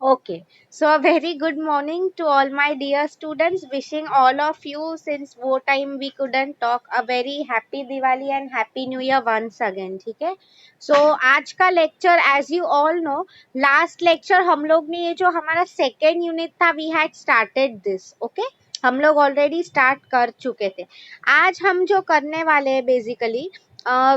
Okay, so a very good morning to all my dear students. Wishing all of you, since वो time we couldn't talk, a very happy Diwali and happy New Year once again. ठीक है? So आज का lecture, as you all know, last lecture हम लोग ने ये जो हमारा second unit था, we had started this. Okay? हम लोग ऑलरेडी स्टार्ट कर चुके थे. आज हम जो करने वाले हैं basically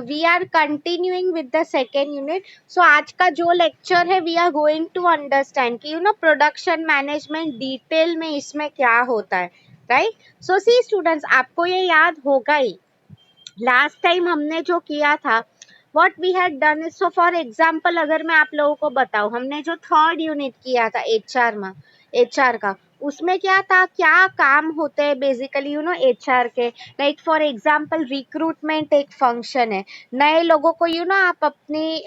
we are continuing with the second unit. So आज का जो लेक्चर है we are going to understand कि प्रोडक्शन मैनेजमेंट डिटेल में इसमें क्या होता है, राइट. सो सी स्टूडेंट्स, आपको ये याद होगा ही लास्ट टाइम हमने जो किया था, what we had done is, so for example अगर मैं आप लोगों को बताऊं, हमने जो थर्ड यूनिट किया था एचआर में, एचआर का, उसमें क्या था, क्या काम होते हैं बेसिकली एचआर के. लाइक फॉर एग्जांपल रिक्रूटमेंट एक फंक्शन है. नए लोगों को आप अपनी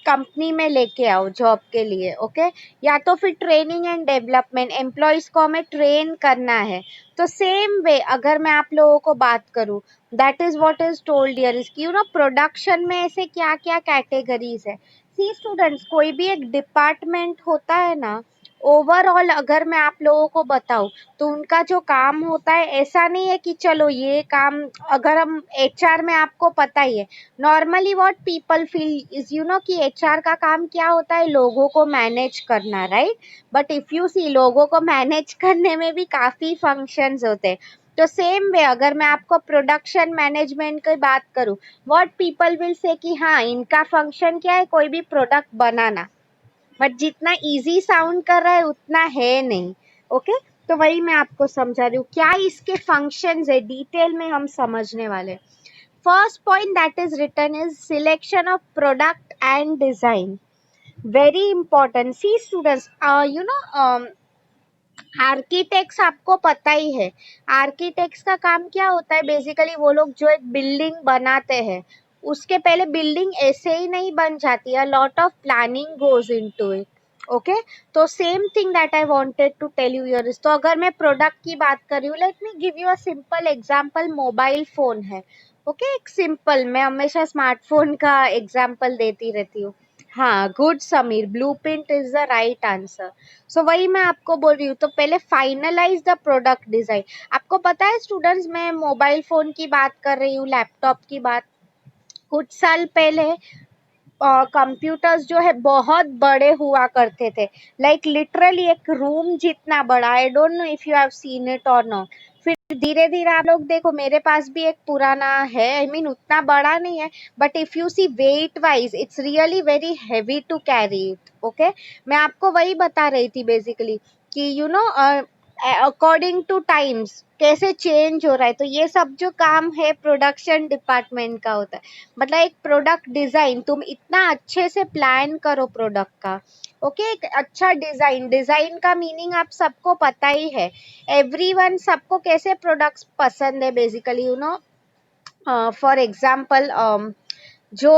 कंपनी में लेके आओ जॉब के लिए. ओके, या तो फिर ट्रेनिंग एंड डेवलपमेंट, एम्प्लॉयज को हमें ट्रेन करना है. तो सेम वे अगर मैं आप लोगों को बात करूं, that is what is told here is कि प्रोडक्शन में ऐसे क्या क्या कैटेगरीज है. सी स्टूडेंट्स, कोई भी एक डिपार्टमेंट होता है ना, ओवरऑल अगर मैं आप लोगों को बताऊं तो उनका जो काम होता है, ऐसा नहीं है कि चलो ये काम, अगर हम एचआर में, आपको पता ही है normally what people feel is कि एचआर का काम क्या होता है, लोगों को मैनेज करना, राइट. बट इफ यू सी, लोगों को मैनेज करने में भी काफी फंक्शंस होते हैं. तो सेम वे अगर मैं आपको प्रोडक्शन मैनेजमेंट की बात करूं, व्हाट पीपल विल से कि हाँ इनका फंक्शन क्या है, कोई भी प्रोडक्ट बनाना. बट जितना इजी साउंड कर रहा है उतना है नहीं. ओके, तो वही मैं आपको समझा रही हूँ क्या इसके फंक्शंस है, डिटेल में हम समझने वाले. First point that is written is selection of product and design. Very important. See students, architects आपको पता ही है. आर्किटेक्ट्स का काम क्या होता है बेसिकली, वो लोग जो एक बिल्डिंग बनाते हैं, उसके पहले बिल्डिंग ऐसे ही नहीं बन जाती है, lot of planning goes into it. Okay, तो same thing that I wanted to tell you here is, तो अगर मैं प्रोडक्ट की बात कर रही हूँ, let me give you a simple example. Mobile phone है. ओके, एक सिंपल, मैं हमेशा स्मार्टफोन का एग्जांपल देती रहती हूँ. हाँ, good Sameer, blueprint is the right answer. So वही मैं आपको बोल रही हूँ. तो पहले फाइनलाइज द प्रोडक्ट डिजाइन. आपको पता है स्टूडेंट्स, मैं मोबाइल फोन की बात कर रही हूँ, लैपटॉप की बात. कुछ साल पहले कंप्यूटर्स जो है बहुत बड़े हुआ करते थे, लाइक लिटरली एक रूम जितना बड़ा. I don't know if you have seen it और नॉट. फिर धीरे धीरे आप लोग देखो, मेरे पास भी एक पुराना है, आई मीन उतना बड़ा नहीं है, but if you see weight wise it's really very heavy to carry it. Okay, मैं आपको वही बता रही थी बेसिकली कि अकॉर्डिंग टू टाइम्स कैसे चेंज हो रहा है. तो ये सब जो काम है प्रोडक्शन डिपार्टमेंट का होता है. मतलब एक प्रोडक्ट डिजाइन, तुम इतना अच्छे से प्लान करो प्रोडक्ट का. ओके, एक अच्छा डिजाइन, डिजाइन का मीनिंग आप सबको पता ही है. एवरीवन, सबको कैसे प्रोडक्ट्स पसंद है बेसिकली, फॉर एग्जांपल जो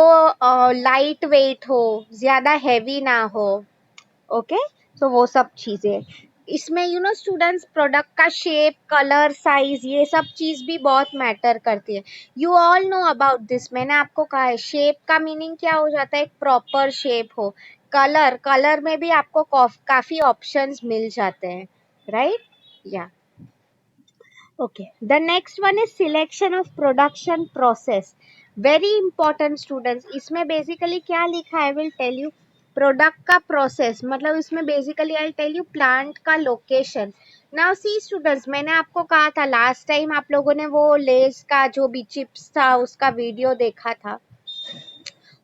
लाइट वेट हो, ज्यादा हैवी ना हो. ओके, तो वो सब चीजें इसमें स्टूडेंट्स, प्रोडक्ट का शेप, कलर, साइज, ये सब चीज भी बहुत मैटर करती है. You all know about this. मैंने आपको कहा है शेप का मीनिंग क्या हो जाता है, एक प्रॉपर शेप हो. कलर, कलर में भी आपको काफी ऑप्शंस मिल जाते हैं, राइट. या okay, the next one is selection of production process. Very important students. इसमें बेसिकली क्या लिखा है, विल टेल यू. प्रोडक्ट का प्रोसेस मतलब इसमें basically I tell you plant का लोकेशन. नाउ सी स्टूडेंट्स, मैंने आपको कहा था लास्ट टाइम, आप लोगों ने वो लेस का जो भी चिप्स था उसका वीडियो देखा था.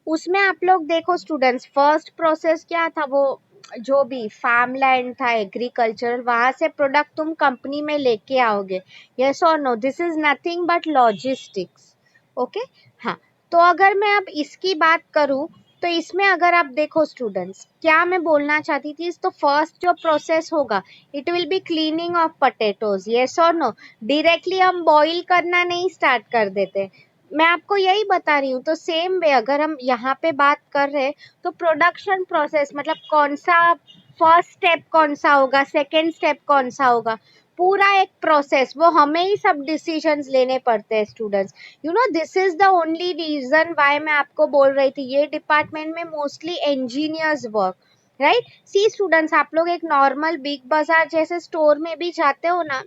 उसमें आप लोग देखो स्टूडेंट्स, फर्स्ट प्रोसेस क्या था, वो जो भी फार्म लैंड था एग्रीकल्चर, वहां से प्रोडक्ट तुम कंपनी में लेके आओगे. यस और no, this is nothing but logistics. Okay, हाँ. तो अगर मैं अब इसकी बात करूं, तो इसमें अगर आप देखो स्टूडेंट्स, क्या मैं बोलना चाहती थी, तो फर्स्ट जो प्रोसेस होगा, it will be cleaning of potatoes. Yes और नो, डायरेक्टली हम बॉईल करना नहीं स्टार्ट कर देते. मैं आपको यही बता रही हूँ. तो सेम वे अगर हम यहाँ पे बात कर रहे हैं, तो प्रोडक्शन प्रोसेस मतलब कौन सा फर्स्ट स्टेप, कौन सा होगा, सेकंड स्टेप कौन सा होगा, पूरा एक प्रोसेस, वो हमें ही सब डिसीजंस लेने पड़ते हैं students. This is the only reason why मैं आपको बोल रही थी ये डिपार्टमेंट में mostly engineers work. Right. See students, आप लोग एक नॉर्मल बिग बाजार जैसे स्टोर में भी जाते हो ना,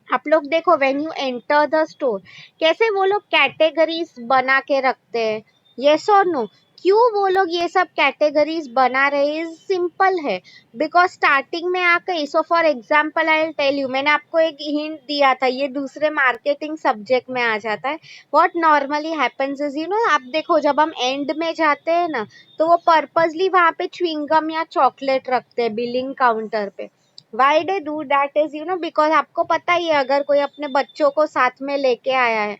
आप लोग देखो when you enter the store, कैसे वो लोग कैटेगरीज बना के रखते हैं, यस और नो। क्यों वो लोग ये सब कैटेगरीज बना रहे हैं? सिंपल है, बिकॉज स्टार्टिंग में आके, so for example I will tell you, मैंने आपको एक हिंट दिया था, ये दूसरे मार्केटिंग सब्जेक्ट में आ जाता है। What normally happens is, you know, आप देखो जब हम एंड में जाते हैं ना, तो वो पर्पसली वहां पे च्युइंगम या चॉकलेट रखते हैं बिलिंग काउंटर पे। Why they do that is, you no, because आपको पता ही है, अगर कोई अपने बच्चों को साथ में लेके आया है,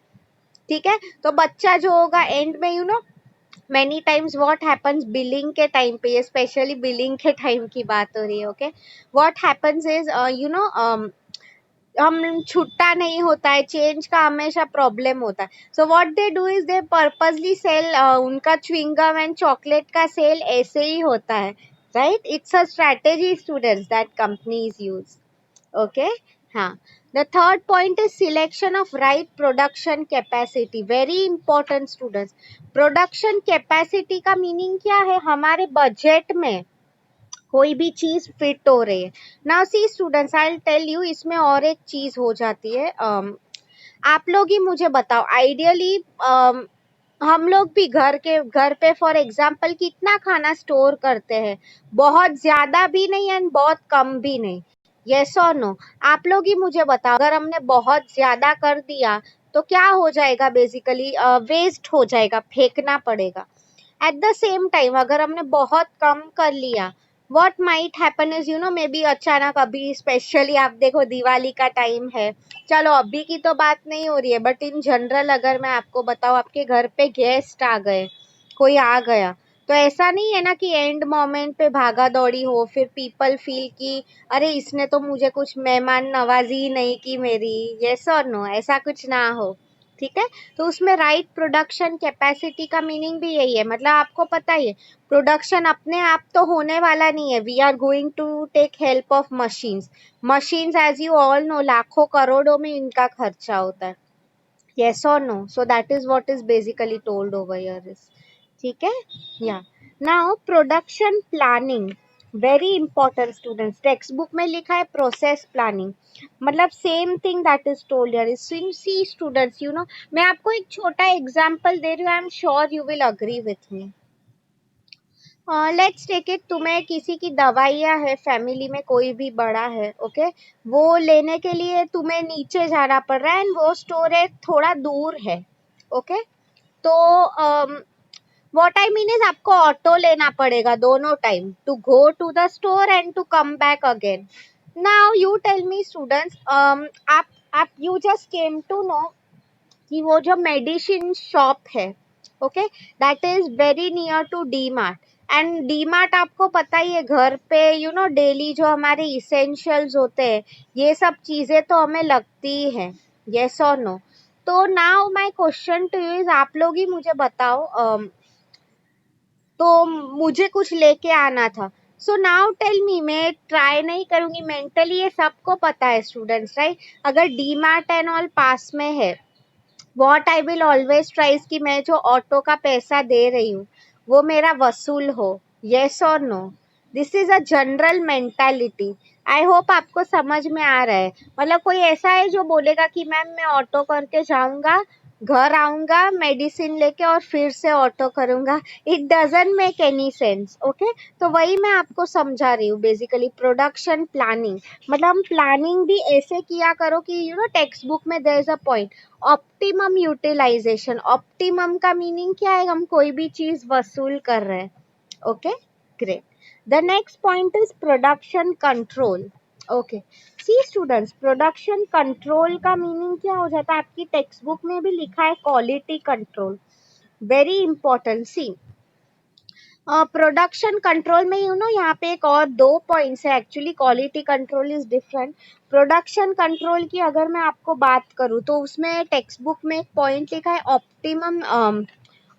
ठीक है, तो बच्चा जो होगा एंड में, you know, many times what happens billing के टाइम पे, ये स्पेशली बिलिंग के टाइम की बात हो रही है, okay, what happens is, you know, हम छुट्टा नहीं होता है, चेंज का हमेशा प्रॉब्लम होता है। So what they do is they purposely sell, उनका च्युइंगम एंड चॉकलेट का सेल ऐसे ही होता है, right. It's a strategy students that companies use, okay. हाँ, the third point is selection of right production capacity, very important students. Production capacity का meaning क्या है? हमारे बजट में कोई भी चीज फिट हो रही है। Now see students, I will tell you, इसमें और एक चीज हो जाती है, आप लोग ही मुझे बताओ, आइडियली हम लोग भी घर पे फॉर एग्जाम्पल कितना खाना स्टोर करते हैं? बहुत ज्यादा भी नहीं एंड बहुत कम भी नहीं, यस और नो। आप लोग ही मुझे बताओ, अगर हमने बहुत ज्यादा कर दिया तो क्या हो जाएगा? बेसिकली वेस्ट हो जाएगा, फेंकना पड़ेगा। एट द सेम टाइम अगर हमने बहुत कम कर लिया, what might happen is, you no, may be अचानक अभी स्पेशली आप देखो दिवाली का टाइम है, चलो अभी की तो बात नहीं हो रही है, बट इन जनरल अगर मैं आपको बताऊं, आपके घर पे गेस्ट आ गए, कोई आ गया, तो ऐसा नहीं है ना कि एंड मोमेंट पे भागा दौड़ी हो, फिर पीपल फील कि अरे इसने तो मुझे कुछ मेहमान नवाजी ही नहीं की मेरी, यस और नो, ऐसा कुछ ना हो, ठीक है। तो उसमें राइट प्रोडक्शन कैपेसिटी का मीनिंग भी यही है, मतलब आपको पता ही है, प्रोडक्शन अपने आप तो होने वाला नहीं है, we are going to take help of machines. Machines as you all know, लाखों करोड़ों में इनका खर्चा होता है, yes or no, so that is what is basically told over here is, ठीक है। या now production planning, very important students, textbook में लिखा है प्रोसेस प्लानिंग, मतलब same thing that is told here is, see students, you know, मैं आपको एक छोटा एग्जांपल दे रही हूँ, I am sure you will agree with me. Let's take it, तुम्हें किसी की दवाइयाँ है, फैमिली में कोई भी बड़ा है, ओके, वो लेने के लिए तुम्हें नीचे जाना पड़ रहा है एंड वो स्टोर है थोड़ा दूर है, ओके। तो व्हाट आई मीन इज, आपको ऑटो लेना पड़ेगा दोनों time, to go to the store and to come back again. Now you tell me students, आप you just came to know कि वो जो मेडिसिन शॉप है, okay, that is very near to D Mart, and D Mart आपको पता ही है, घर पे यू नो डेली जो हमारे इसेंशियल्स होते हैं, ये सब चीजें तो हमें लगती ही है, यस और नो। तो now my question to you is, आप लोग ही मुझे बताओ, तो मुझे कुछ लेके आना था, सो नाउ टेल मी, मैं ट्राई नहीं करूंगी मेंटली, ये सबको पता है स्टूडेंट्स, राइट। अगर D Mart and all pass में है, what I will always try कि मैं जो ऑटो का पैसा दे रही हूँ वो मेरा वसूल हो, येस और no. This is a general mentality, I hope आपको समझ में आ रहा है। मतलब कोई ऐसा है जो बोलेगा कि मैम मैं ऑटो करके जाऊंगा, घर आऊंगा मेडिसिन लेके और फिर से ऑटो करूंगा, it doesn't make any sense, okay. तो वही मैं आपको समझा रही हूँ, बेसिकली प्रोडक्शन प्लानिंग, मतलब हम प्लानिंग भी ऐसे किया करो कि यू नो टेक्स्ट बुक में there is a point, optimum utilization. Optimum का मीनिंग क्या है? हम कोई भी चीज वसूल कर रहे हैं, okay, great. The next point is production control, okay. See students, production control का मीनिंग क्या हो जाता है? आपकी टेक्स्ट बुक में भी लिखा है क्वालिटी कंट्रोल, वेरी इंपॉर्टेंट। सी प्रोडक्शन कंट्रोल में यू नो यहाँ पे एक और दो पॉइंट्स है, actually quality control is different. Production control की अगर मैं आपको बात करूँ तो उसमें टेक्स्ट बुक में एक पॉइंट लिखा है ऑप्टिमम,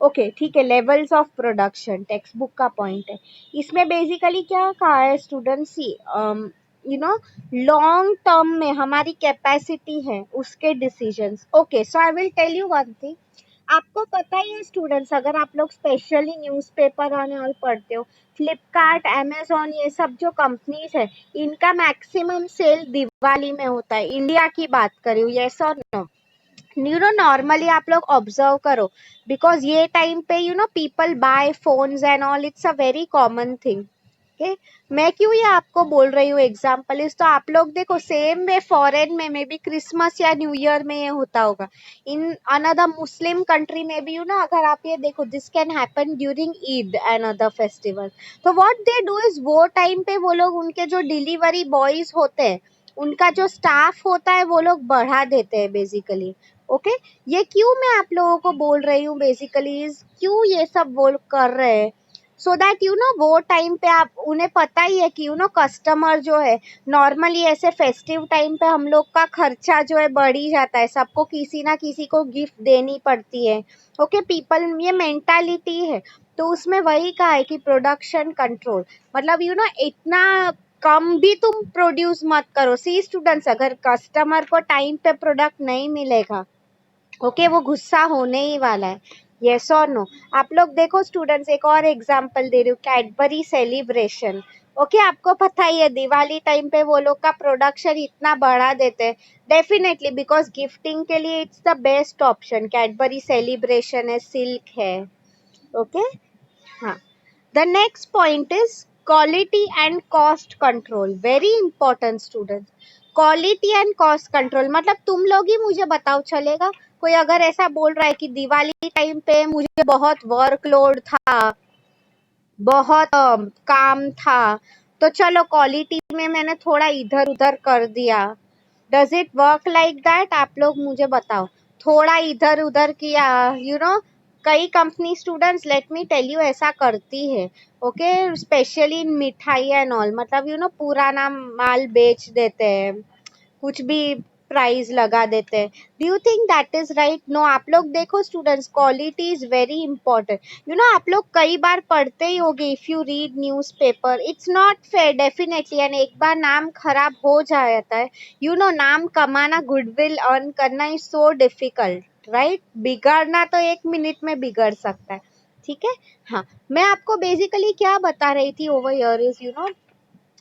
ओके ठीक है, levels of production textbook का पॉइंट है। इसमें बेसिकली क्या कहा है student, see you know long term में हमारी कैपेसिटी है उसके decisions, okay. So I will tell you one thing, आपको पता ही है स्टूडेंट्स, अगर आप लोग स्पेशली न्यूज़पेपर और पढ़ते हो, फ्लिपकार्ट, अमेजोन, ये सब जो कंपनीज है, इनका मैक्सिमम सेल दिवाली में होता है। इंडिया की बात करी हूँ, यस और नो? नॉर्मली आप लोग ऑब्जर्व करो, बिकॉज ये टाइम पे people buy phones and all, it's a very common thing. Okay, मैं क्यों ये आपको बोल रही हूँ एग्जाम्पल इस, तो आप लोग देखो सेम वे फॉरेन में मे बी क्रिसमस या न्यू ईयर में ये होता होगा, इन अनदर मुस्लिम कंट्री में भी अगर आप ये देखो, this can happen during Eid and other festival. तो व्हाट दे डू इज, वो टाइम पे वो लोग उनके जो डिलीवरी बॉयज होते हैं, उनका जो स्टाफ होता है, वो लोग बढ़ा देते हैं बेसिकली। ओके, ये क्यों मैं आप लोगों को बोल रही हूँ बेसिकली, क्यों ये सब बोल कर रहे हैं, सो दैट वो टाइम पे आप, उन्हें पता ही है कि कस्टमर जो है, नॉर्मली ऐसे फेस्टिव टाइम पे हम लोग का खर्चा जो है बढ़ ही जाता है, सबको किसी ना किसी को गिफ्ट देनी पड़ती है। ओके, पीपल, ये मेंटालिटी है। तो उसमें वही कहा है कि प्रोडक्शन कंट्रोल, मतलब इतना कम भी तुम प्रोड्यूस मत करो। सी स्टूडेंट्स, अगर कस्टमर को टाइम पे प्रोडक्ट नहीं मिलेगा, ओके, वो गुस्सा होने ही वाला है। यस और नो? आप लोग देखो स्टूडेंट्स, एक और एग्जांपल दे रही हूँ, कैडबरी सेलिब्रेशन। ओके, आपको पता ही है दिवाली टाइम पे वो लोग का प्रोडक्शन इतना बढ़ा देते हैं, डेफिनेटली बिकॉज गिफ्टिंग के लिए it's the best option. Cadbury celebration है, सिल्क है। ओके, हाँ। The next point is quality and cost control. Very important students. Quality and cost control, मतलब तुम लोग ही मुझे बताओ, चलेगा? कोई अगर ऐसा बोल रहा है कि दिवाली टाइम पे मुझे बहुत वर्कलोड था, बहुत काम था, तो चलो क्वालिटी में मैंने थोड़ा इधर उधर कर दिया। Does it work like that? आप लोग मुझे बताओ। थोड़ा इधर उधर किया, कई company students, let me tell you, ऐसा करती है। ओके, स्पेशली इन मिठाई एंड ऑल, मतलब पुराना माल बेच देते हैं, कुछ भी प्राइस लगा देते हैं। Do you think that is right? No. आप लोग देखो students, quality is very important. आप लोग कई बार पढ़ते ही होगे, if you read newspaper, it's not fair definitely, and एक बार नाम खराब हो जाता है, नाम कमाना, गुडविल अर्न करना इज सो डिफिकल्ट, राइट? बिगड़ना तो 1 मिनट में बिगड़ सकता है, ठीक है? हाँ, मैं आपको बेसिकली क्या बता रही थी ओवर हियर इज,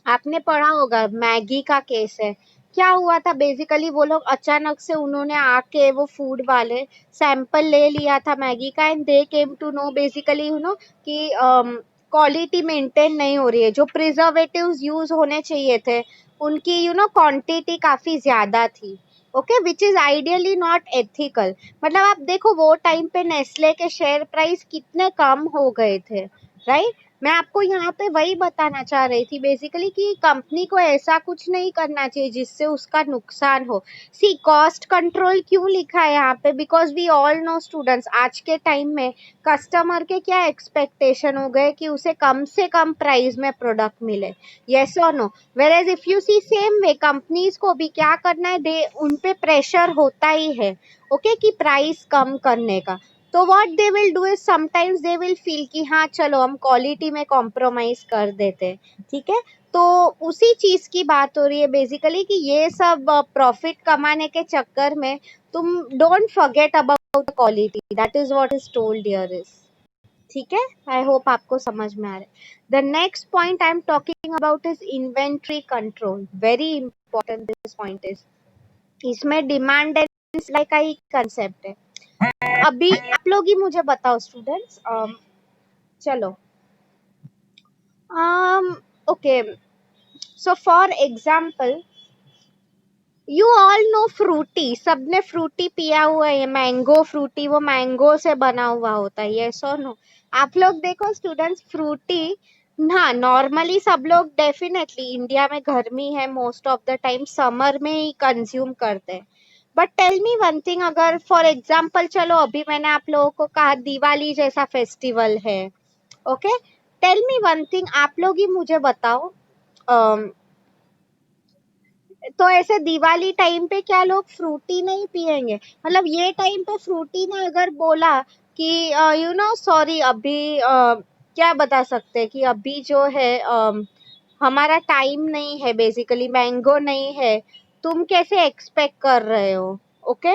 आपने पढ़ा होगा मैगी का केस है। क्या हुआ था बेसिकली, वो लोग अचानक से उन्होंने आके, वो फूड वाले, सैंपल ले लिया था मैगी का, and they came to know basically कि क्वालिटी मेंटेन नहीं हो रही है, जो प्रिजर्वेटिव्स यूज होने चाहिए थे उनकी क्वांटिटी काफी ज्यादा थी। Okay, which is ideally not ethical. मतलब आप देखो वो टाइम पे नेस्ले के शेयर प्राइस कितने कम हो गए थे, राइट? मैं आपको यहाँ पे वही बताना चाह रही थी बेसिकली कि कंपनी को ऐसा कुछ नहीं करना चाहिए जिससे उसका नुकसान हो। सी, कॉस्ट कंट्रोल क्यों लिखा है यहाँ पे? Because we all know students, आज के टाइम में कस्टमर के क्या एक्सपेक्टेशन हो गए कि उसे कम से कम प्राइस में प्रोडक्ट मिले। यस और no? Whereas if you see same way, companies को भी क्या करना है, दे उन पे प्रेशर होता ही है, ओके, कि प्राइस कम करने का। तो what they will do is, sometimes they will feel कि हाँ चलो हम क्वालिटी में कॉम्प्रोमाइज कर देते हैं, ठीक है? तो उसी चीज की बात हो रही है बेसिकली कि ये सब प्रॉफिट कमाने के चक्कर में तुम don't forget about quality, that is what is told here is, ठीक है? आई होप आपको समझ में आ रहा है। The next point I am talking about is inventory control. Very important this point is, इसमें डिमांड एंड सप्लाई का ही concept है। अभी आप लोग ही मुझे बताओ स्टूडेंट्स, चलो, okay, so for example, you all know Frooti, सबने फ्रूटी पिया हुआ है, मैंगो फ्रूटी, वो मैंगो से बना हुआ होता है, यस और नो? आप लोग देखो स्टूडेंट्स, फ्रूटी, हाँ, नॉर्मली सब लोग डेफिनेटली, इंडिया में गर्मी है, most of the time summer में ही कंज्यूम करते हैं। But tell me one thing, अगर फॉर एग्जाम्पल, चलो अभी मैंने आप लोगों को कहा दिवाली जैसा फेस्टिवल है, okay, tell me one thing, आप लोग ही मुझे बताओ, तो ऐसे दिवाली टाइम पे क्या लोग फ्रूटी नहीं पियेंगे? मतलब ये टाइम पे फ्रूटी ने अगर बोला कि सॉरी, अभी क्या बता सकते हैं कि अभी जो है हमारा टाइम नहीं है, बेसिकली मैंगो नहीं है, तुम कैसे एक्सपेक्ट कर रहे हो? Okay,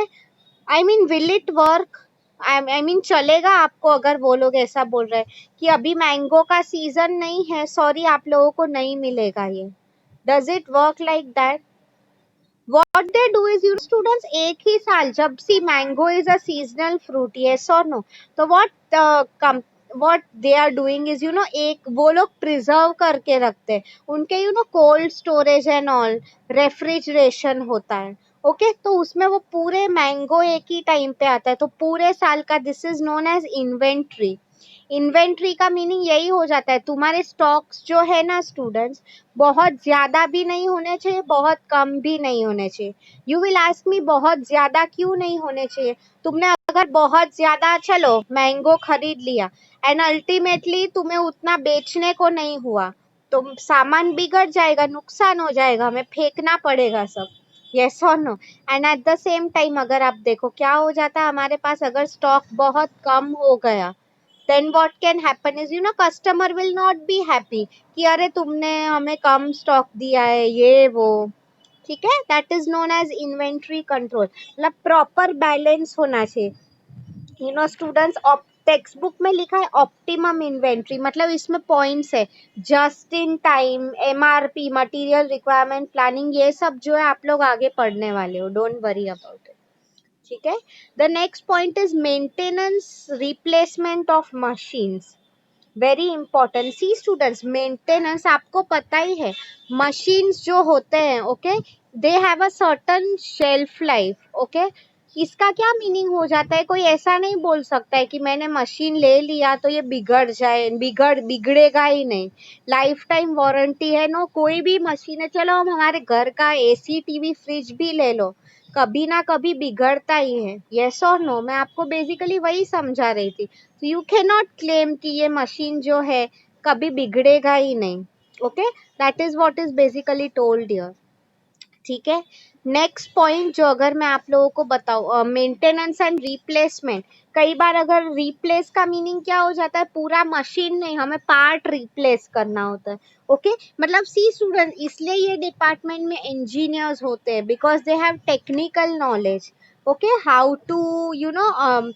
I mean will it work? I mean चलेगा आपको अगर वो लोग ऐसा बोल रहे हैं कि अभी मैंगो का सीजन नहीं है, सॉरी आप लोगों को नहीं मिलेगा ये? Does it work like that? what they do is, you students, एक ही साल, जब सी mango is a seasonal fruit, yes or no, तो what they are doing is, एक वो लोग प्रिजर्व करके रखते हैं उनके, cold storage and all, refrigeration होता है। ओके तो उसमें वो पूरे मैंगो एक ही टाइम पे आता है, तो पूरे साल का, this is known as inventory. Inventory का मीनिंग यही हो जाता है, तुम्हारे स्टॉक्स जो है ना स्टूडेंट्स, बहुत ज्यादा भी नहीं होने चाहिए, बहुत कम भी नहीं होने चाहिए। यू विल आस्क मी बहुत ज्यादा क्यों नहीं होने चाहिए? तुमने अगर बहुत ज्यादा चलो मैंगो खरीद लिया एंड अल्टीमेटली तुम्हें उतना बेचने को नहीं हुआ, तो सामान बिगड़ जाएगा, नुकसान हो जाएगा, हमें फेंकना पड़ेगा सब। यस और no? And at the same time अगर आप देखो क्या हो जाता है हमारे पास, अगर स्टॉक बहुत कम हो गया, then what can happen is, customer will not be happy कि अरे तुमने हमें कम स्टॉक दिया है ये वो। ठीक है, that is known as inventory control. मतलब प्रॉपर बैलेंस होना चाहिए। स्टूडेंट्स, टेक्स्ट बुक में लिखा है ऑप्टिमम इन्वेंट्री, मतलब इसमें पॉइंट्स है, just in time, MRP, material requirement planning, ये सब जो है आप लोग आगे पढ़ने वाले हो, डोंट वरी अबाउट इट। ठीक है, the next point is maintenance replacement of machines, very important. See students, maintenance आपको पता ही है, मशीन्स जो होते हैं, okay, they have a certain shelf life. Okay, इसका क्या मीनिंग हो जाता है? कोई ऐसा नहीं बोल सकता है कि मैंने मशीन ले लिया तो ये बिगड़ेगा ही नहीं, लाइफ टाइम वारंटी है। नो, कोई भी मशीन है, चलो हम हमारे घर का एसी टीवी फ्रिज भी ले लो, कभी ना कभी बिगड़ता ही है। यस और नो? मैं आपको बेसिकली वही समझा रही थी। तो यू कैन नॉट क्लेम कि ये मशीन जो है कभी बिगड़ेगा ही नहीं। Okay, that is what is basically told here. ठीक है, नेक्स्ट पॉइंट जो अगर मैं आप लोगों को बताऊं, मेंटेनेंस एंड रिप्लेसमेंट। कई बार अगर रिप्लेस का मीनिंग क्या हो जाता है, पूरा मशीन नहीं, हमें पार्ट रिप्लेस करना होता है। ओके, मतलब सी स्टूडेंट, इसलिए ये डिपार्टमेंट में इंजीनियर्स होते हैं, because they have technical knowledge. Okay, how to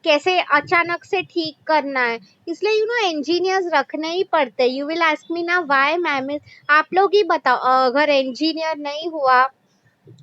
कैसे अचानक से ठीक करना है, इसलिए इंजीनियर्स रखने ही पड़ते हैं। यू विल आस्क मी ना व्हाई मैम, आप लोग ही बताओ, अगर इंजीनियर नहीं हुआ,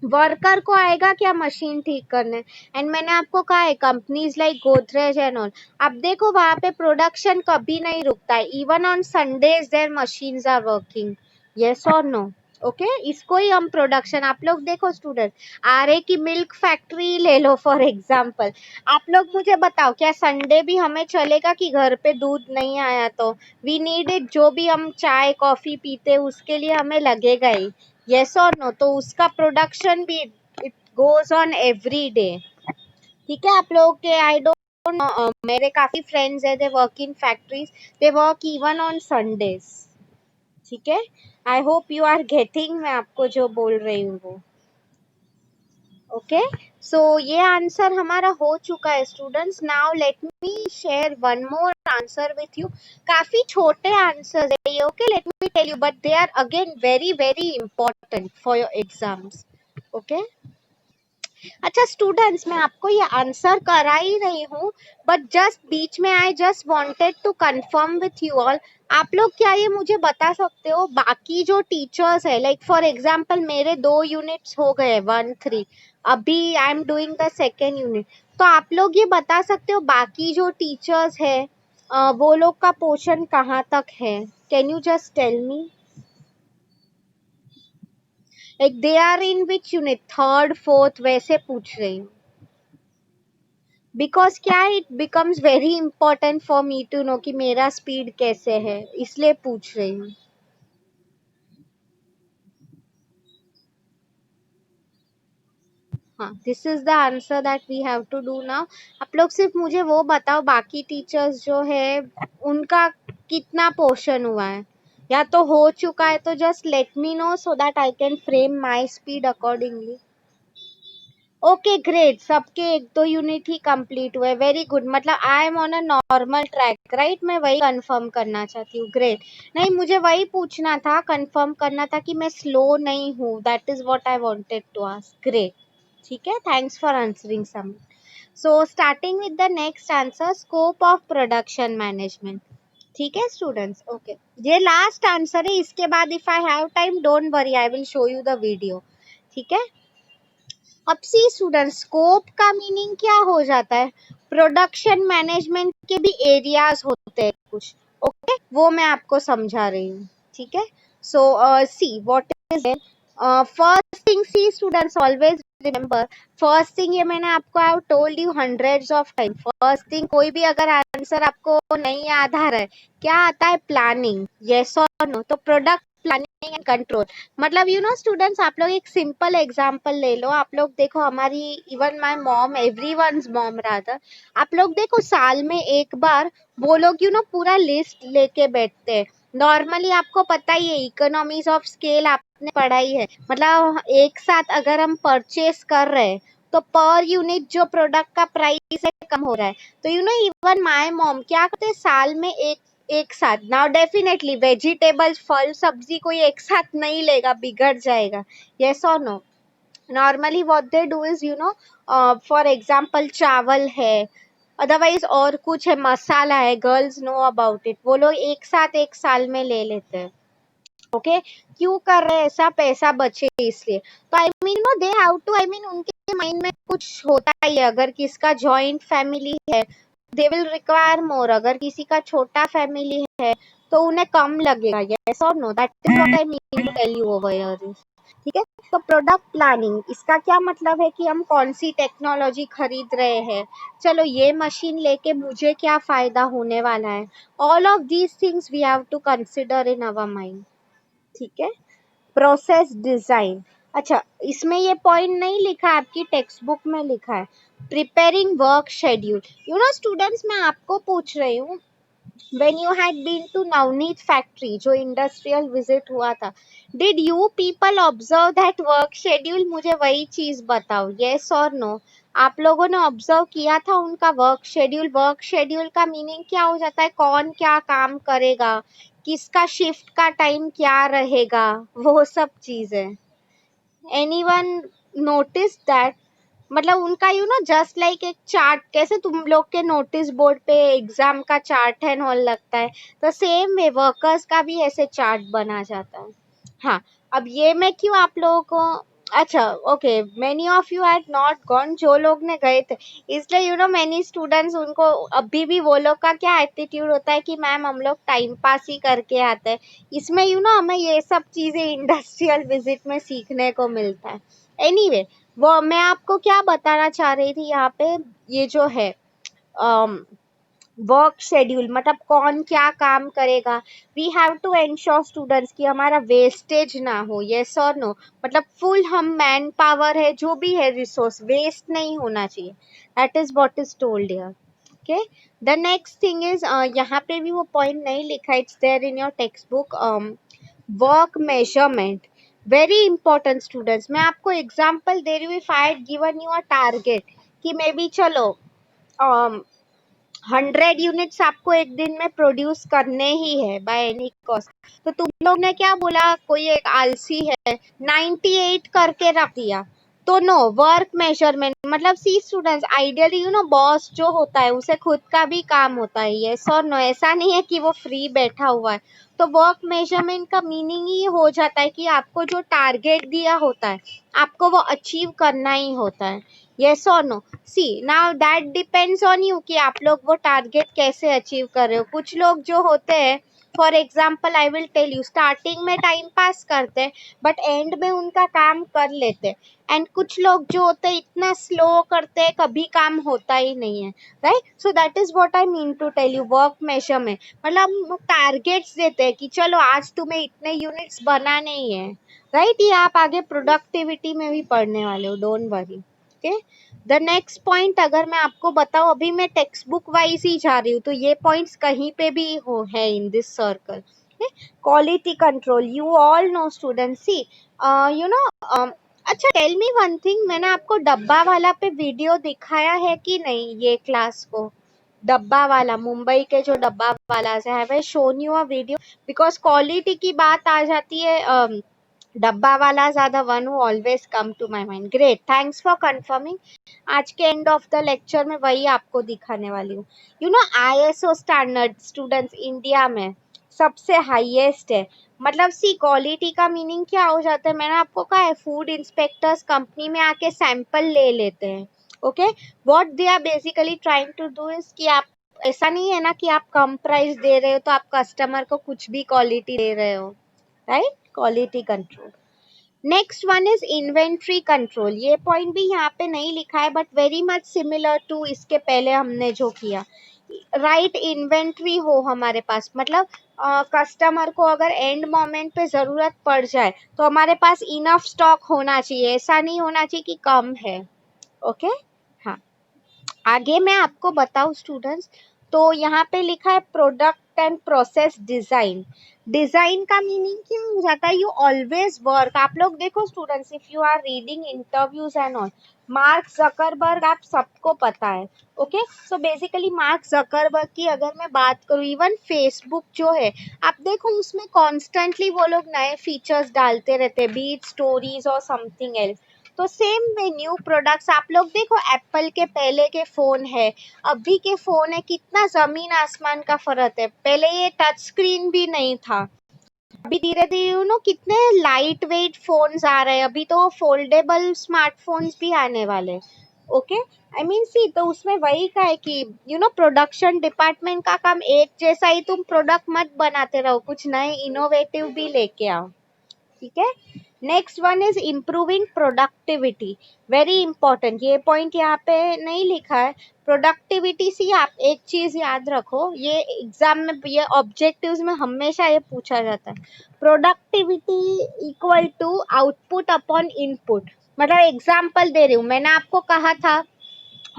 वर्कर को आएगा क्या मशीन ठीक करने? एंड मैंने आपको कहा है, companies like Godrej and all, अब देखो वहां पे प्रोडक्शन कभी नहीं रुकता है, even on Sundays there machines are working. Yes और नो? ओके, इसको ही हम प्रोडक्शन, आप लोग देखो स्टूडेंट, आरए की मिल्क फैक्ट्री ले लो फॉर एग्जांपल, आप लोग मुझे बताओ क्या संडे भी हमें चलेगा कि घर पे दूध नहीं आया तो? वी नीड इट, जो भी हम चाय कॉफी पीते उसके लिए हमें लगेगा ही। यस और नो? तो उसका प्रोडक्शन भी, it goes on every day. ठीक है, आप लोग के, आई डोंट नो, मेरे काफी फ्रेंड्स है, they work in factories, they work even on Sundays. ठीक है, I hope you are getting मैं आपको जो बोल रही हूँ वो। ओके, सो ये आंसर हमारा हो चुका है students. Now let me share one more answer with you. काफी छोटे आंसर है ये, okay, let me tell you, but they are again very very important for your exams. Okay, अच्छा स्टूडेंट्स, मैं आपको ये आंसर करा ही रही हूँ, बट जस्ट बीच में I just wanted to confirm with you all. आप लोग क्या ये मुझे बता सकते हो, बाकी जो टीचर्स है, लाइक फॉर एग्जांपल मेरे 2 यूनिट्स हो गए, 1 3, अभी I am doing the second unit, तो आप लोग ये बता सकते हो बाकी जो टीचर्स है, वो लोग का पोर्शन कहाँ तक है? Can you just tell me, like they are in which unit, third fourth, वैसे पूछ रही हूँ। बिकॉज क्या, it becomes very important for me to know कि मेरा स्पीड कैसे है, इसलिए पूछ रही हूँ। हाँ, this is the answer that we have to do now. आप लोग सिर्फ मुझे वो बताओ बाकी टीचर्स जो है उनका कितना पोर्शन हुआ है, या तो हो चुका है तो just let me know so that I can frame my speed accordingly. Okay great, सबके 1 2 यूनिट ही कंप्लीट हुए, वेरी गुड, मतलब I am on a normal track, right? मैं वही कंफर्म करना चाहती हूँ, ग्रेट। नहीं, मुझे वही पूछना था, कंफर्म करना था कि मैं स्लो नहीं हूँ, that is what I wanted to ask, great. ठीक है, thanks for answering some. So starting with the next answer, scope of production management. ठीक है स्टूडेंट्स, ओके, ये लास्ट आंसर है। इसके बाद if I have time, don't worry, I will show you the video. ठीक है, अब सी स्टूडेंट, स्कोप का मीनिंग क्या हो जाता है? प्रोडक्शन मैनेजमेंट के भी एरियाज होते हैं कुछ, ओके, वो मैं आपको समझा रही हूँ। ठीक है, so see what is it. First thing, see students, always remember, first thing, ये मैंने आपको, I told you hundreds of time, first thing, कोई भी अगर आंसर आपको नहीं याद आ रहा है, क्या आता है? प्लानिंग, यस और नो। तो प्रोडक्ट प्लानिंग एंड कंट्रोल, मतलब यू नो स्टूडेंट्स, आप लोग एक सिंपल एग्जांपल ले लो। आप लोग देखो, हमारी, even my mom, everyone's mom rather, आप लोग देखो साल में एक बार वो लोग यू नो पूरा लिस्ट लेके बैठते हैं। नॉर्मली आपको पता ही है, इकोनॉमीज ऑफ स्केल आपने पढ़ाई है, मतलब एक साथ अगर हम परचेस कर रहे हैं तो पर यूनिट जो प्रोडक्ट का प्राइस है कम हो रहा है। तो you know even my mom क्या करते हैं, साल में एक एक साथ, नाउ डेफिनेटली वेजिटेबल्स, फल सब्जी कोई एक साथ नहीं लेगा, बिगड़ जाएगा, यस और no. Normally what they do is you know, for example चावल है, अदरवाइज और कुछ है, मसाला है, गर्ल्स नो अबाउट इट, वो लोग एक साथ एक साल में ले लेते हैं। ओके, क्यों कर रहे हैं ऐसा? पैसा बचे इसलिए। तो I mean no they have to, I mean उनके माइंड में कुछ होता ही है। अगर किसका जॉइंट फैमिली है, दे विल रिक्वायर मोर, अगर किसी का छोटा फैमिली है तो उन्हें कम लगेगा, यस और no, that is what I mean to tell you over here. ठीक है, तो प्रोडक्ट प्लानिंग, इसका क्या मतलब है कि हम कौन सी टेक्नोलॉजी खरीद रहे हैं, चलो ये मशीन लेके मुझे क्या फायदा होने वाला है, all of these things we have to consider in our mind. ठीक है, प्रोसेस डिजाइन, अच्छा, इसमें ये पॉइंट नहीं लिखा है, आपकी टेक्स्ट बुक में लिखा है, preparing work schedule. You know students, मैं आपको पूछ रही हूँ, when you had been to Navneet factory, जो इंडस्ट्रियल विजिट हुआ था, did you people observe that work schedule? मुझे वही चीज बताओ, yes और no, आप लोगों ने ऑब्जर्व किया था उनका वर्क शेड्यूल? वर्क शेड्यूल का मीनिंग क्या हो जाता है? कौन क्या काम करेगा, किसका शिफ्ट का टाइम क्या रहेगा, वो सब चीजें। Anyone notice that? मतलब उनका यू नो जस्ट लाइक एक चार्ट, कैसे तुम लोग के नोटिस बोर्ड पे एग्जाम का चार्ट एंड ऑल लगता है, तो सेम वे वर्कर्स का भी ऐसे चार्ट बना जाता है। हाँ, अब ये मैं क्यों आप लोगों को, अच्छा okay, many of you had not gone, जो लोग ने गए थे, इसलिए यू नो मेनी स्टूडेंट्स, उनको अभी भी वो लोग का क्या एटीट्यूड होता है कि मैम हम लोग टाइम पास ही करके आते हैं। इसमें यू नो हमें ये सब चीजें इंडस्ट्रियल विजिट में सीखने को मिलता है। एनीवे, वो मैं आपको क्या बताना चाह रही थी यहाँ पे, ये जो है वर्क शेड्यूल, मतलब कौन क्या काम करेगा। We have to ensure students कि हमारा वेस्टेज ना हो, यस और नो, मतलब फुल हम मैन पावर है, जो भी है रिसोर्स, वेस्ट नहीं होना चाहिए, that is what is told here. Okay, the next thing is, यहाँ पे भी वो पॉइंट नहीं लिखा, it's there in your textbook, work measurement, very important students. मैं आपको एग्जांपल दे रही हूँ, if I had given you a target कि मे बी चलो 100 यूनिट्स आपको एक दिन में प्रोड्यूस करने ही है बाय एनी कॉस्ट, तो तुम लोग ने क्या बोला, कोई एक आलसी है 98 करके रख दिया, तो नो, वर्क मेजरमेंट, मतलब see students, ideally you know boss जो होता है उसे खुद का भी काम होता है, यस और नो, ऐसा नहीं है कि वो फ्री बैठा हुआ है। तो वर्क मेजरमेंट का मीनिंग ही हो जाता है कि आपको जो टारगेट दिया होता है आपको वो अचीव करना ही होता है, यस और no. See now that depends on you कि आप लोग वो टारगेट कैसे अचीव कर रहे हो। कुछ लोग जो होते हैं, for example I will tell you, starting में टाइम पास करते हैं बट एंड में उनका काम कर लेते हैं, एंड कुछ लोग जो होते हैं इतना स्लो करते हैं कभी काम होता ही नहीं है, right. So that is what I mean to tell you, work measure में मतलब हम टारगेट्स देते हैं कि चलो आज तुम्हें इतने यूनिट्स बनाने ही है, राइट। ये आप आगे प्रोडक्टिविटी में भी पढ़ने वाले हो, don't worry. Okay, the next point अगर मैं आपको बताऊं, अभी मैं टेक्स्ट बुक वाइज ही जा रही हूँ, तो ये पॉइंट्स कहीं पे भी हो है in this circle. Quality control, you all know student, see you know, अच्छा टेल मी वन थिंग, मैंने आपको डब्बा वाला पे वीडियो दिखाया है कि नहीं, ये क्लास को डब्बा वाला, मुंबई के जो डब्बा वाला है, have I shown you a video? Because quality की बात आ जाती है, डब्बा वाला ज्यादा one who always come to my mind. Great, thanks for confirming. आज के एंड ऑफ द लेक्चर में वही आपको दिखाने वाली हूँ। You know ISO standard students India में सबसे हाईएस्ट है। मतलब सी क्वालिटी का मीनिंग क्या हो जाता है, मैंने आपको कहा है फूड इंस्पेक्टर्स कंपनी में आके सैंपल ले लेते हैं। Okay, what they are basically trying to do is कि आप, ऐसा नहीं है ना कि आप कम प्राइस दे रहे हो तो आप कस्टमर को कुछ भी क्वालिटी दे रहे हो, right? Quality control. Next one is inventory control. ये पॉइंट भी यहाँ पे नहीं लिखा है but very much similar to इसके पहले हमने जो किया। राइट इन्वेंट्री हो हमारे पास, मतलब कस्टमर को अगर एंड मोमेंट पे ज़रूरत पड़ जाए तो हमारे पास इनफ स्टॉक होना चाहिए, ऐसा नहीं होना चाहिए कि कम है। ओके, हाँ। आगे मैं आपको बताऊं स्टूडेंट्स, तो यहाँ पे लिखा है product and process design. Design का मीनिंग क्या हो जाता है, यू ऑलवेज वर्क। आप लोग देखो students, if you are reading interviews and all, Mark Zuckerberg आप सबको पता है। Okay, so basically Mark Zuckerberg की अगर मैं बात करूँ, इवन फेसबुक जो है, आप देखो उसमें कॉन्स्टेंटली वो लोग नए फीचर्स डालते रहते, बीट स्टोरीज और समथिंग एल्स। तो सेम में न्यू प्रोडक्ट्स आप लोग देखो, एप्पल के पहले के फोन है, अभी के फोन है, कितना जमीन आसमान का फर्क है। पहले ये टच स्क्रीन भी नहीं था, अभी धीरे धीरे यू नो कितने लाइट वेट फोन्स आ रहे हैं, अभी तो फोल्डेबल स्मार्टफोन्स भी आने वाले। ओके, आई मीन सी, तो उसमें वही का है कि यू नो प्रोडक्शन डिपार्टमेंट का काम एक जैसा ही तुम प्रोडक्ट मत बनाते रहो, कुछ नए इनोवेटिव भी लेके आओ। ठीक है, next one is improving productivity. Very important, ये पॉइंट यहाँ पे नहीं लिखा है। प्रोडक्टिविटी से आप एक चीज याद रखो, ये एग्जाम में, ये ऑब्जेक्टिव्स में हमेशा ये पूछा जाता है, productivity equal to output upon input. मतलब एग्जाम्पल दे रही हूँ, मैंने आपको कहा था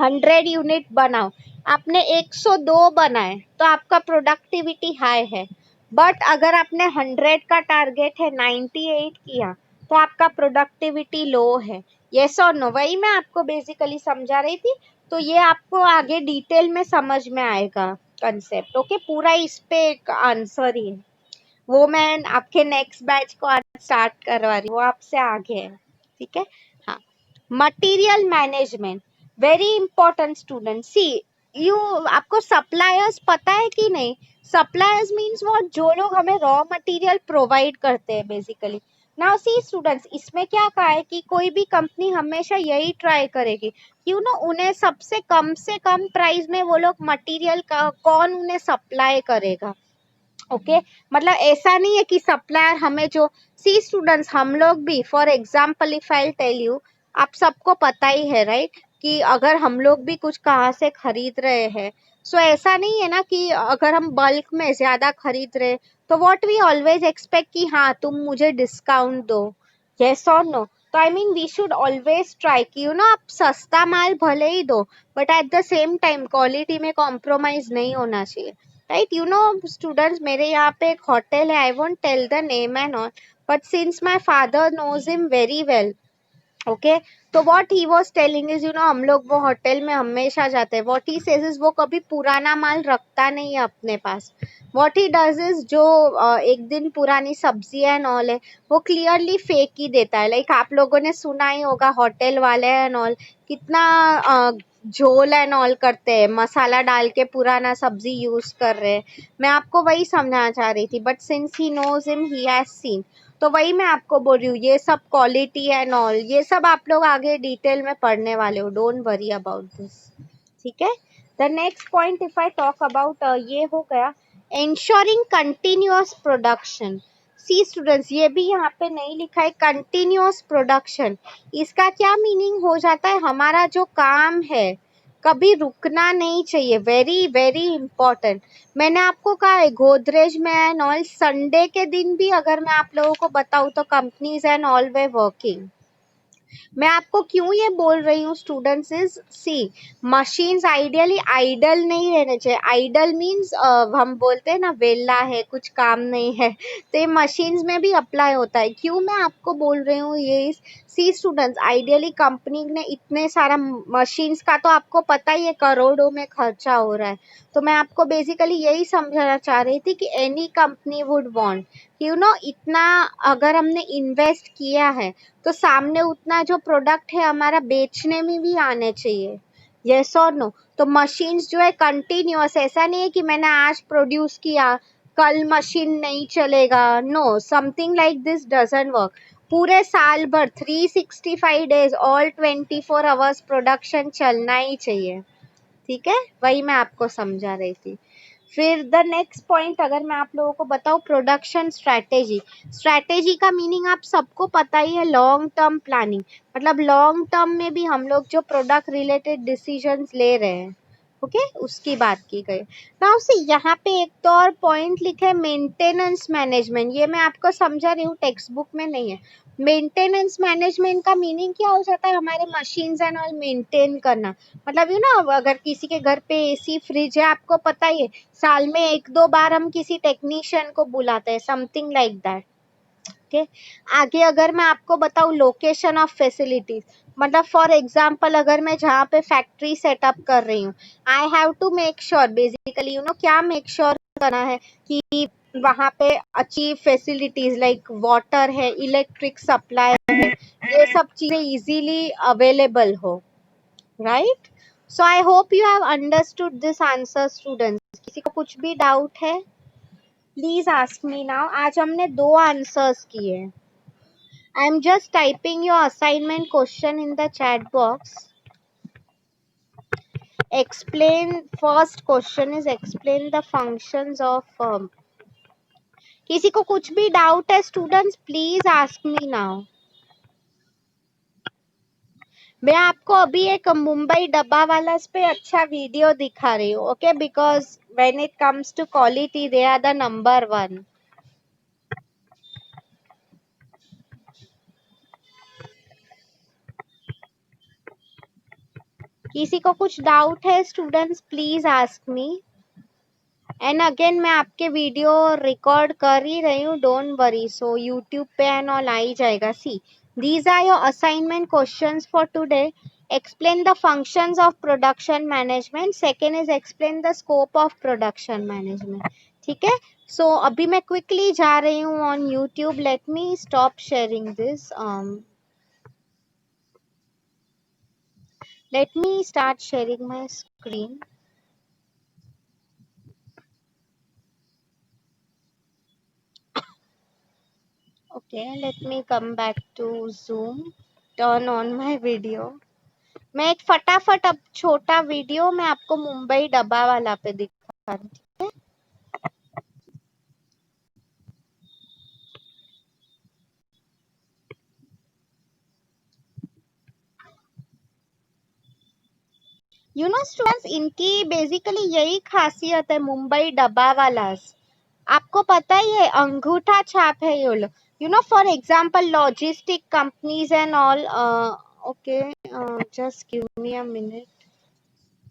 100 यूनिट बनाओ, आपने 102 बनाए तो आपका प्रोडक्टिविटी हाई है। बट अगर आपने 100 का टारगेट है 98 किया तो आपका प्रोडक्टिविटी लो है। यस और नो, वही मैं आपको बेसिकली समझा रही थी। तो ये आपको आगे डिटेल में समझ में आएगा कंसेप्ट। ओके, पूरा इस पे एक आंसर ही है, वो मैं आपके नेक्स्ट बैच को आज स्टार्ट करवा रही हूँ, वो आपसे आगे है। ठीक है, हाँ। Material management, very important student. See, you, आपको सप्लायर्स पता है कि नहीं? सप्लायर्स मीन्स व्हाट, जो लोग हमें रॉ मटेरियल प्रोवाइड करते हैं बेसिकली। नाउ सी स्टूडेंट्स, इसमें क्या कहा है कि कोई भी कंपनी हमेशा यही ट्राई करेगी, क्यों ना उन्हें सबसे कम से कम प्राइस में वो लोग मटेरियल का कौन उन्हें सप्लाई करेगा। ओके, मतलब ऐसा नहीं है कि सप्लायर हमें जो, सी स्टूडेंट्स, हम लोग भी, for example if I tell you, आप सबको पता ही है राइट, कि अगर हम लोग भी कुछ कहाँ से खरीद रहे हैं, सो ऐसा नहीं है ना कि अगर हम बल्क में ज्यादा खरीद रहे तो व्हाट वी ऑलवेज एक्सपेक्ट कि हाँ तुम मुझे डिस्काउंट दो। यस और नो? तो I mean we should always try कि यू नो आप सस्ता माल भले ही दो but at the same time quality में कॉम्प्रोमाइज नहीं होना चाहिए। राइट, यू नो स्टूडेंट्स, मेरे यहाँ पे एक होटल है, I won't tell the name and all, but since my father knows him very well, okay, तो what he was telling is, you know हम लोग वो होटल में हमेशा जाते हैं, व्हाट ही सेज इज वो कभी पुराना माल रखता नहीं है अपने पास। व्हाट ही डज इज, जो एक दिन पुरानी सब्जी एंड ऑल है वो क्लियरली फेंक ही देता है। लाइक आप लोगों ने सुना ही होगा होटल वाले एंड ऑल कितना झोल एंड ऑल करते हैं, मसाला डाल के पुराना सब्जी यूज कर रहे हैं। मैं आपको वही समझाना चाह रही थी, but since he knows him, he has seen, तो वही मैं आपको बोल रही हूँ, ये सब क्वालिटी एंड ऑल ये सब आप लोग आगे डिटेल में पढ़ने वाले हो, डोंट वरी अबाउट दिस। ठीक है, the next point if I talk about, ये हो गया ensuring continuous प्रोडक्शन। सी स्टूडेंट्स, ये भी यहाँ पे नहीं लिखा है कंटिन्यूअस प्रोडक्शन, इसका क्या मीनिंग हो जाता है, हमारा जो काम है कभी रुकना नहीं चाहिए। वेरी वेरी इंपॉर्टेंट, मैंने आपको कहा है गोदरेज में एंड ऑल संडे के दिन भी अगर मैं आप लोगों को बताऊं तो कंपनीज एंड ऑल वे वर्किंग। मैं आपको क्यों ये बोल रही हूँ students is, see, machines ideally idle नहीं रहने चाहिए। आइडल मीन्स हम बोलते हैं ना वेला है, कुछ काम नहीं है, तो ये मशीन्स में भी अप्लाई होता है। क्यों मैं आपको बोल रही हूँ ये, सी स्टूडेंट्स, आइडियली कंपनी ने इतने सारा मशीन्स का तो आपको पता ही है करोड़ों में खर्चा हो रहा है, तो मैं आपको बेसिकली यही समझाना चाह रही थी कि एनी कंपनी वुड वांट इतना अगर हमने इन्वेस्ट किया है तो सामने उतना जो प्रोडक्ट है हमारा बेचने में भी आने चाहिए, यस और नो। तो मशीन्स जो है कंटिन्यूअस, ऐसा नहीं है कि मैंने आज प्रोड्यूस किया कल मशीन नहीं चलेगा, no, something like this doesn't work. पूरे साल भर 365 डेज ऑल 24 आवर्स प्रोडक्शन चलना ही चाहिए, ठीक है, वही मैं आपको समझा रही थी। फिर द नेक्स्ट पॉइंट अगर मैं आप लोगों को बताऊं, प्रोडक्शन स्ट्रैटेजी। स्ट्रैटेजी का मीनिंग आप सबको पता ही है, लॉन्ग टर्म प्लानिंग। मतलब लॉन्ग टर्म में भी हम लोग जो प्रोडक्ट रिलेटेड डिसीजंस ले रहे हैं, ओके, उसकी बात की गई। नाउ सी यहाँ पे एक तो और पॉइंट लिखे मेंटेनेंस मैनेजमेंट, ये मैं आपको समझा रही हूँ, टेक्स्ट बुक में नहीं है। मेंटेनेंस मैनेजमेंट का मीनिंग क्या हो जाता है, हमारे मशीन्स एंड ऑल मेंटेन करना। मतलब अगर किसी के घर पे एसी फ्रिज है, आपको पता ही है, साल में 1-2 बार हम किसी टेक्नीशियन को बुलाते हैं, समथिंग लाइक दैट, ओके। आगे अगर मैं आपको बताऊं, लोकेशन ऑफ फैसिलिटीज, मतलब फॉर एग्जांपल अगर मैं जहाँ पे फैक्ट्री सेटअप कर रही हूँ, I have to make sure, basically क्या मेक श्योर करना है कि वहाँ पे अच्छी फैसिलिटीज लाइक वाटर है, इलेक्ट्रिक सप्लाई है, ये सब चीजें इजीली अवेलेबल हो, right. So I hope you have understood this answer students. किसी को कुछ भी डाउट है प्लीज आस्क मी नाउ। आज हमने 2 आंसर्स किए। I am just typing your assignment question in the chat box. Explain, first question is explain the functions of किसी को कुछ भी डाउट है students please ask me now. मैं आपको अभी एक मुंबई डब्बा वाला पे अच्छा वीडियो दिखा रही हूँ, okay, because when it comes to quality they are the number 1। किसी को कुछ डाउट है students please ask me. And again मैं आपके वीडियो रिकॉर्ड कर ही रही हूँ, डोंट वरी, सो यूट्यूब पे एंड ऑल आ ही जाएगा। See, these are your assignment questions for today. Explain the functions of production management. Second is explain the scope of production management. ठीक है, so अभी मैं quickly जा रही हूँ on YouTube. Let me stop sharing this. Let me start sharing my screen. Okay, let me come back to Zoom. Turn on my video. मैं एक फटाफट अब छोटा वीडियो मैं आपको मुंबई डब्बा वाला पे दिखा रही हूँ। स्टूडेंट्स, इनकी बेसिकली यही खासियत है मुंबई डब्बा वाला। आपको पता ही है अंगूठा छाप है ये लोग, for example logistic companies and all. Okay, just give me a minute.